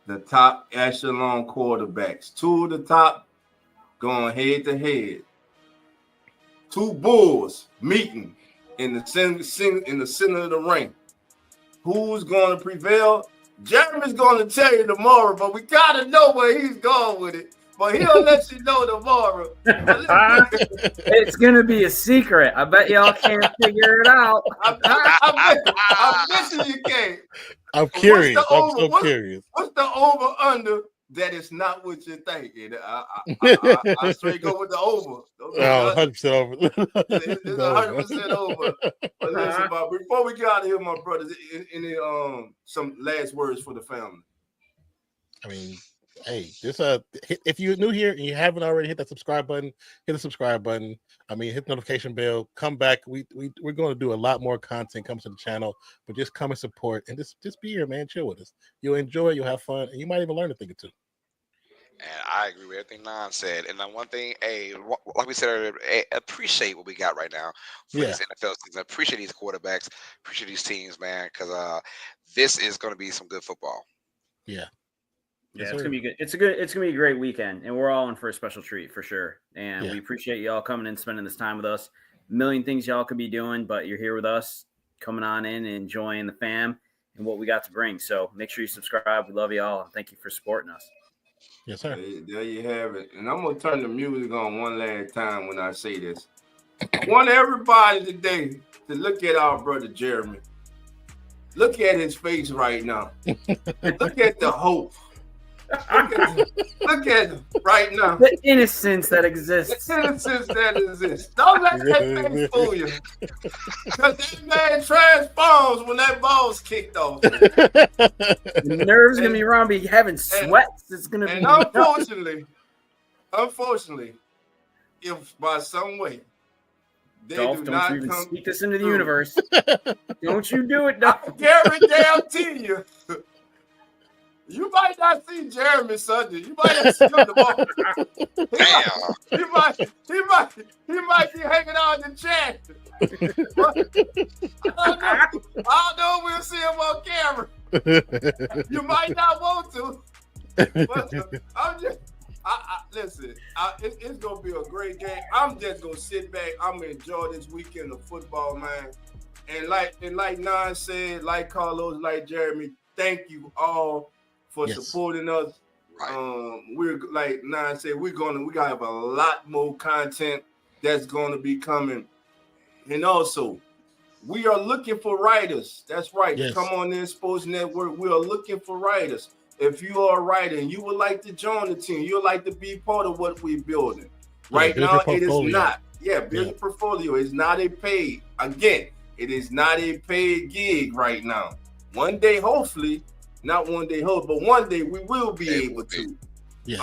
The top echelon quarterbacks. Two of the top going head to head. Two bulls meeting in the center of the ring. Who's going to prevail? Jeremy's going to tell you tomorrow, but we got to know where he's going with it. But he'll let you know tomorrow. It's going to be a secret. I bet y'all can't figure it out. I'm missing you can't. I'm curious. I'm so curious. What's the over-under that it's not what you're thinking? I straight go with the over. 100% over. It's 100% over. But listen, Bob, before we get out of here, my brothers, any some last words for the family? I mean, hey, this if you're new here and you haven't already hit that subscribe button, hit the subscribe button. I mean, hit the notification bell. Come back. We're going to do a lot more content comes to the channel, but just come and support and just be here, man. Chill with us. You'll enjoy it. You'll have fun, and you might even learn a thing or two. And I agree with everything Nan said. And then one thing, like we said earlier, appreciate what we got right now for this NFL season. Appreciate these quarterbacks. Appreciate these teams, man, because this is going to be some good football. Yeah. Yeah, it's gonna be good. It's gonna be a great weekend, and we're all in for a special treat for sure. And we appreciate y'all coming and spending this time with us. A million things y'all could be doing, but you're here with us, coming on in and enjoying the fam and what we got to bring. So make sure you subscribe. We love you all, and thank you for supporting us. Yes, sir. There you have it. And I'm gonna turn the music on one last time when I say this. I want everybody today to look at our brother Jeremy. Look at his face right now. Look at the hope. Look at him right now. The innocence that exists. The innocence that exists. Don't let that face fool you. Because that man transforms when that ball's kicked off. The nerves going to be around, be having sweats. It's going to be. And unfortunately, if by some way they Dolph, do not don't you even come speak this into the through, universe. Don't you do it, Dolph. I guarantee you. You might not see Jeremy Sunday. You might not see him tomorrow. He might be hanging out in the chat. I don't know if we'll see him on camera. You might not want to. But listen, it's gonna be a great game. I'm just gonna sit back. I'm gonna enjoy this weekend of football, man. And like Nan said, like Carlos, like Jeremy, thank you all for supporting us. We're like Nan said, we gotta have a lot more content that's gonna be coming. And also, we are looking for writers. That's right. Yes. Come on in, Sports Network. We are looking for writers. If you are a writer and you would like to join the team, you'd like to be part of what we're building. Right now, it is not. Build a portfolio. It's not a paid. Again, it is not a paid gig right now. One day, hopefully, not one day, but one day we will be able to. Yes.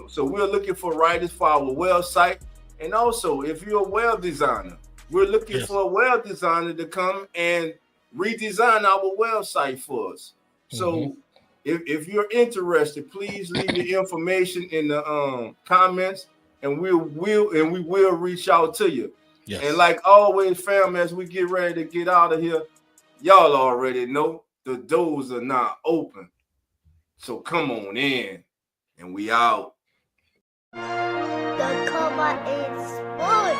So we're looking for writers for our website. And also, if you're a web designer, we're looking for a web designer to come and redesign our website for us. So if you're interested, please leave your information in the comments, and we will reach out to you. Yes. And like always, fam, as we get ready to get out of here, y'all already know the doors are not open. So come on in, and we out. The cover is full.